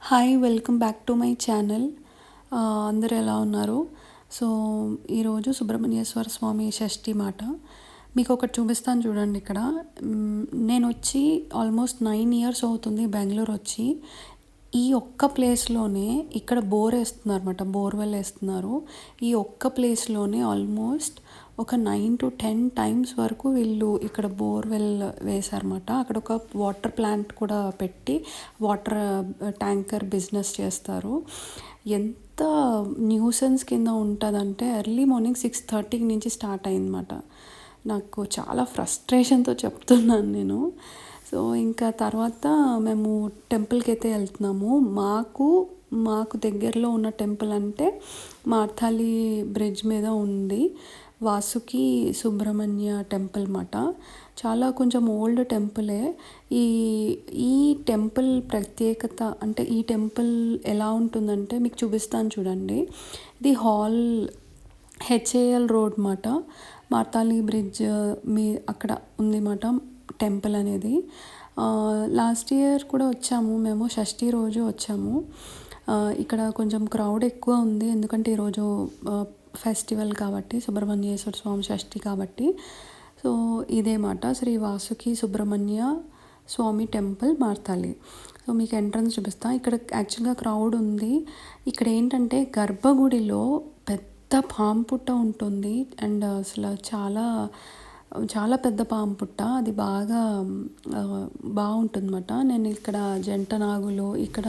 Hi welcome back to my channel. అందరూ ఎలా ఉన్నారు? సో ఈరోజు సుబ్రహ్మణ్యేశ్వర స్వామి షష్ఠి మాట మీకు ఒకటి చూపిస్తాను చూడండి. ఇక్కడ నేను వచ్చి ఆల్మోస్ట్ 9 ఇయర్స్ అవుతుంది బెంగళూరు వచ్చి. ఈ ఒక్క ప్లేస్లోనే ఇక్కడ బోర్ వేస్తున్నారు అనమాట, బోర్వెల్ వేస్తున్నారు. ఈ ఒక్క ప్లేస్లోనే ఆల్మోస్ట్ ఒక 9 to 10 టైమ్స్ వరకు వీళ్ళు ఇక్కడ బోర్వెల్ వేశారన్నమాట. అక్కడ ఒక వాటర్ ప్లాంట్ కూడా పెట్టి వాటర్ ట్యాంకర్ బిజినెస్ చేస్తారు. ఎంత న్యూసెన్స్ కింద ఉంటుందంటే ఎర్లీ మార్నింగ్ 6:30 నుంచి స్టార్ట్ అయిందన్నమాట. నాకు చాలా ఫ్రస్ట్రేషన్తో చెప్తున్నాను నేను. సో ఇంకా తర్వాత మేము టెంపుల్కి అయితే వెళ్తున్నాము. మాకు దగ్గరలో ఉన్న టెంపుల్ అంటే మార్తాలి బ్రిడ్జ్ మీద ఉంది, వాసుకి సుబ్రహ్మణ్య టెంపుల్ మాట. చాలా కొంచెం ఓల్డ్ టెంపులే. ఈ ఈ టెంపుల్ ప్రత్యేకత అంటే ఈ టెంపుల్ ఎలా ఉంటుందంటే మీకు చూపిస్తాను చూడండి. ఇది హెచ్ఏఎల్ రోడ్ మాట, మార్తాలి బ్రిడ్జ్ అక్కడ ఉంది మాట టెంపుల్ అనేది. లాస్ట్ ఇయర్ కూడా వచ్చాము మేము, షష్ఠి రోజు వచ్చాము. ఇక్కడ కొంచెం క్రౌడ్ ఎక్కువ ఉంది, ఎందుకంటే ఈరోజు ఫెస్టివల్ కాబట్టి, సుబ్రహ్మణ్యేశ్వర స్వామి షష్ఠి కాబట్టి. సో ఇదే మాట శ్రీ వాసుకి సుబ్రహ్మణ్య స్వామి టెంపుల్ మార్తాలి. సో మీకు ఎంట్రన్స్ చూపిస్తా. ఇక్కడ యాక్చువల్గా క్రౌడ్ ఉంది. ఇక్కడ ఏంటంటే గర్భగుడిలో పెద్ద పాము పుట్ట ఉంటుంది, అండ్ అసలు చాలా చాలా పెద్ద పాము పుట్ట. అది బాగుంటుందన్నమాట. నేను ఇక్కడ జంట నాగులు ఇక్కడ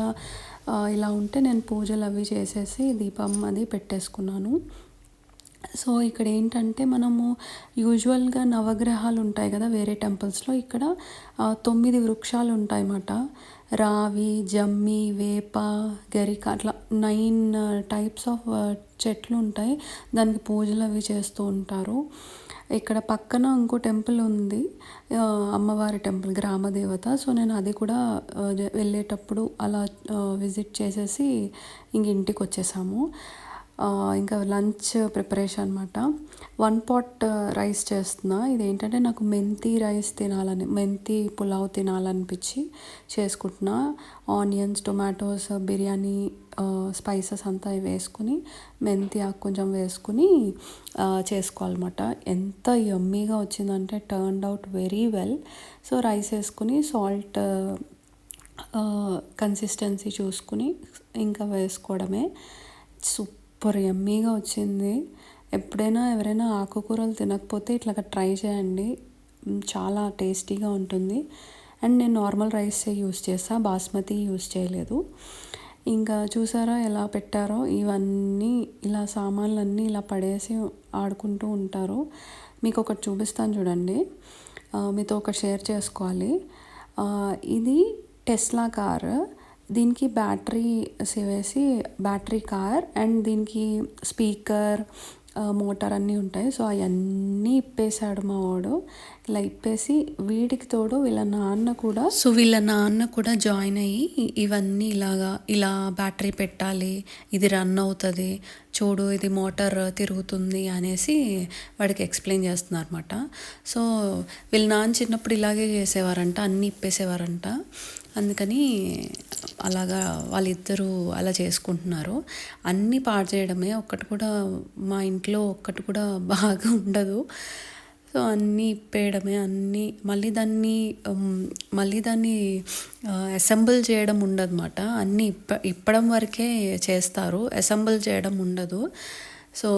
ఇలా ఉంటే నేను పూజలు అవి చేసేసి దీపం అది పెట్టేసుకున్నాను. సో ఇక్కడ ఏంటంటే మనము యూజువల్గా నవగ్రహాలు ఉంటాయి కదా వేరే టెంపుల్స్లో, ఇక్కడ 9 వృక్షాలు ఉంటాయన్నమాట. రావి, జమ్మి, వేప, గరిక, అట్లా 9 టైప్స్ ఆఫ్ చెట్లు ఉంటాయి. దానికి పూజలు అవి చేస్తూ ఉంటారు. ఇక్కడ పక్కన ఇంకో టెంపుల్ ఉంది, అమ్మవారి టెంపుల్, గ్రామదేవత. సో నేను అది కూడా వెళ్ళేటప్పుడు అలా విజిట్ చేసేసి ఇంటికి వచ్చేసాము. ఇంకా లంచ్ ప్రిపరేషన్ అనమాట. 1 pot రైస్ చేస్తున్నా. ఇదేంటంటే నాకు మెంతి పులావ్ తినాలనిపించి చేసుకుంటున్నా. ఆనియన్స్, టొమాటోస్, బిర్యానీ స్పైసెస్ అంతా వేసుకుని, మెంతి ఆకు కొంచెం వేసుకుని చేసుకోవాలన్నమాట. ఎంత యమ్మీగా వచ్చిందంటే turned out very well. So rice వేసుకుని సాల్ట్ కన్సిస్టెన్సీ చూసుకుని ఇంకా వేసుకోవడమే. సూపర్ యమ్మీగా వచ్చింది. ఎప్పుడైనా ఎవరైనా ఆకుకూరలు తినకపోతే ఇట్లా ట్రై చేయండి, చాలా టేస్టీగా ఉంటుంది. అండ్ నేను నార్మల్ రైసే యూస్ చేస్తా, బాస్మతి యూస్ చేయలేదు. ఇంకా చూసారా ఎలా పెట్టారో, ఇవన్నీ ఇలా సామాన్లన్నీ ఇలా పడేసి ఆడుకుంటూ ఉంటారు. మీకు ఒకటి చూపిస్తాను చూడండి, మీతో ఒకటి షేర్ చేసుకోవాలి. ఇది టెస్లా కార్. దీనికి బ్యాటరీ వేసి బ్యాటరీ కార్, అండ్ దీనికి స్పీకర్, మోటార్ అన్నీ ఉంటాయి. సో అవన్నీ ఇప్పేశాడు మా వాడు. ఇలా ఇప్పేసి వీడికి తోడు వీళ్ళ నాన్న కూడా జాయిన్ అయ్యి ఇవన్నీ ఇలా బ్యాటరీ పెట్టాలి, ఇది రన్ అవుతుంది చూడు, ఇది మోటార్ తిరుగుతుంది అనేసి వాడికి ఎక్స్ప్లెయిన్ చేస్తున్నారు అనమాట. సో వీళ్ళ నాన్న చిన్నప్పుడు ఇలాగే చేసేవారంట, అన్నీ ఇప్పేసేవారంట. అందుకని అలాగా వాళ్ళిద్దరూ అలా చేసుకుంటున్నారు. అన్నీ పాడు చేయడమే, మా ఇంట్లో ఒక్కటి కూడా బాగా ఉండదు. సో అన్నీ ఇప్పేయడమే, మళ్ళీ దాన్ని అసెంబుల్ చేయడం ఉండదన్నమాట. అన్నీ ఇప్పడం వరకే చేస్తారు, అసెంబుల్ చేయడం ఉండదు. సో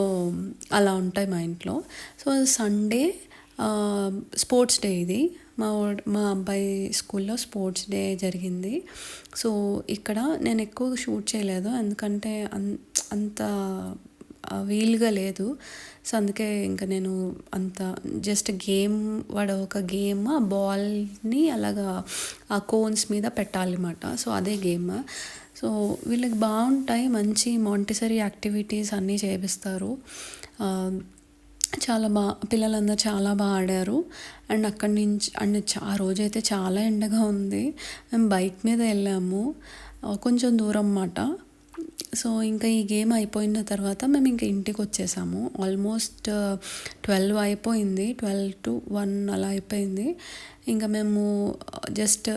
అలా ఉంటాయి మా ఇంట్లో. సో సండే స్పోర్ట్స్ డే ఇది. మా అబ్బాయి స్కూల్లో స్పోర్ట్స్ డే జరిగింది. సో ఇక్కడ నేను ఎక్కువ షూట్ చేయలేదు, ఎందుకంటే అంత వీలుగా లేదు. సో అందుకే ఇంకా నేను జస్ట్ వాడు ఒక గేమ్, బాల్ని అలాగా ఆ కోన్స్ మీద పెట్టాలన్నమాట. సో అదే గేమ్. సో వీళ్ళకి బాగుంటాయి, మంచి మాంటిసరీ యాక్టివిటీస్ అన్నీ చేపిస్తారు. పిల్లలందరూ చాలా బాగా ఆడారు. అండ్ అక్కడి నుంచి ఆ రోజైతే చాలా ఎండగా ఉంది. మేము బైక్ మీద వెళ్ళాము, కొంచెం దూరం మాట. సో ఇంకా ఈ గేమ్ అయిపోయిన తర్వాత మేము ఇంకా ఇంటికి వచ్చేసాము. ఆల్మోస్ట్ 12 అయిపోయింది, 12 to 1 అలా అయిపోయింది. ఇంకా మేము జస్ట్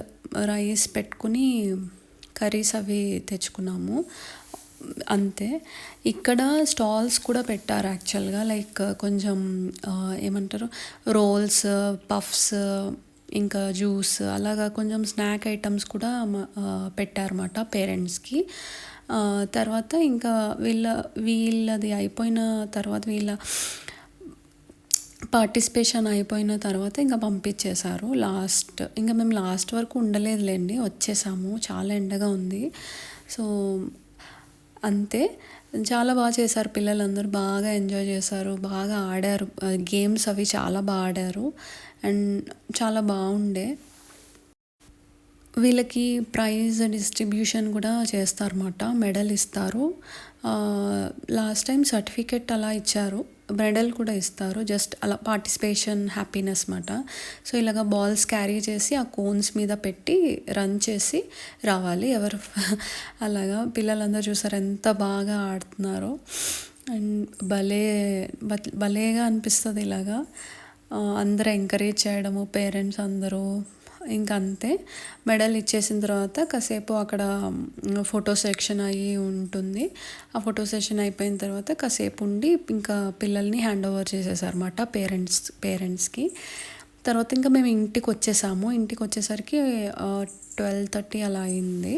రైస్ పెట్టుకుని కర్రీస్ అవి తెచ్చుకున్నాము అంతే. ఇక్కడ స్టాల్స్ కూడా పెట్టారు యాక్చువల్గా, లైక్ కొంచెం ఏమంటారు, రోల్స్, పఫ్స్, ఇంకా జ్యూస్, అలాగా కొంచెం స్నాక్ ఐటమ్స్ కూడా పెట్టారన్నమాట పేరెంట్స్కి. తర్వాత ఇంకా వీళ్ళది అయిపోయిన తర్వాత, వీళ్ళ పార్టిసిపేషన్ అయిపోయిన తర్వాత ఇంకా పంపించేశారు. ఇంకా మేము లాస్ట్ వరకు ఉండలేదులేండి, వచ్చేసాము. చాలా ఎండగా ఉంది. సో అంతే. చాలా బాగా చేశారు, పిల్లలందరూ బాగా ఎంజాయ్ చేశారు, బాగా ఆడారు, గేమ్స్ అవి చాలా బాగా ఆడారు అండ్ చాలా బాగుండే. వీళ్ళకి ప్రైజ్ డిస్ట్రిబ్యూషన్ కూడా చేస్తారన్నమాట, మెడల్ ఇస్తారు. లాస్ట్ టైం సర్టిఫికెట్ అలా ఇచ్చారు, మెడల్ కూడా ఇస్తారు, జస్ట్ అలా పార్టిసిపేషన్ హ్యాపీనెస్ మాట. సో ఇలాగ బాల్స్ క్యారీ చేసి ఆ కోన్స్ మీద పెట్టి రన్ చేసి రావాలి ఎవరు అలాగా. పిల్లలందరూ చూసారు ఎంత బాగా ఆడుతున్నారో, అండ్ భలేగా అనిపిస్తుంది ఇలాగా. అందరూ ఎంకరేజ్ చేయడము, పేరెంట్స్ అందరూ. ఇంకా అంతే, మెడల్ ఇచ్చేసిన తర్వాత కాసేపు అక్కడ ఫోటో సెక్షన్ అయ్యి ఉంటుంది. ఆ ఫోటో సెషన్ అయిపోయిన తర్వాత కాసేపు ఉండి ఇంకా పిల్లల్ని హ్యాండ్ ఓవర్ చేసేసారన్నమాట పేరెంట్స్కి. తర్వాత ఇంకా మేము ఇంటికి వచ్చేసరికి 12:30 అలా అయింది.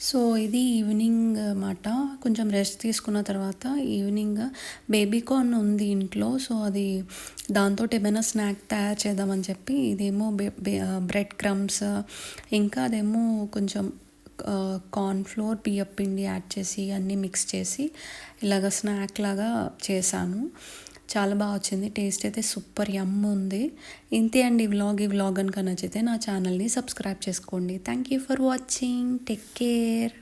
సో ఇది ఈవినింగ్ మాట. కొంచెం రెస్ట్ తీసుకున్న తర్వాత ఈవినింగ్ బేబీ కార్న్ ఉంది ఇంట్లో. సో అది దాంతో ఏమైనా స్నాక్ తయారు చేద్దామని చెప్పి, ఇదేమో బ్రెడ్ క్రమ్స్, ఇంకా అదేమో కొంచెం కార్న్ ఫ్లోర్, బియ్యం పిండి యాడ్ చేసి అన్నీ మిక్స్ చేసి ఇలాగ స్నాక్ లాగా చేశాను. చాలా బాగా వచ్చింది, టేస్ట్ అయితే సూపర్ యమ్ ఉంది. ఇంతే అండి ఈ వ్లాగ్ కనుక నచ్చితే నా ఛానల్ని సబ్స్క్రైబ్ చేసుకోండి. Thank you for watching, take care.